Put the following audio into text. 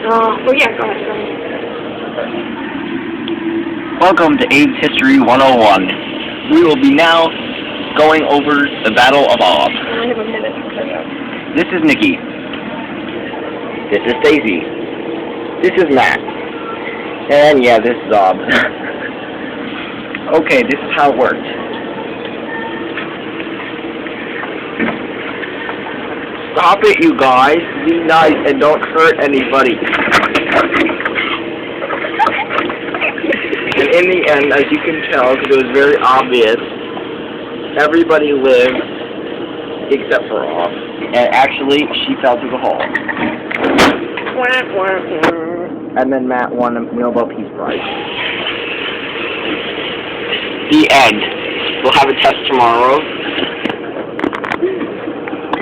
Well, yeah, go ahead. Welcome to Abes History 101. We will be now going over the Battle of Ob. I only have a minute to cut out. This is Nikki. This is Stacy. This is Matt. And yeah, this is Ob. Okay, this is how it works. Stop it, you guys. Be nice and don't hurt anybody. And in the end, as you can tell, because it was very obvious, everybody lived except for Ob. And actually, she fell through the hole. And then Matt won a Nobel Peace Prize. The end. We'll have a test tomorrow.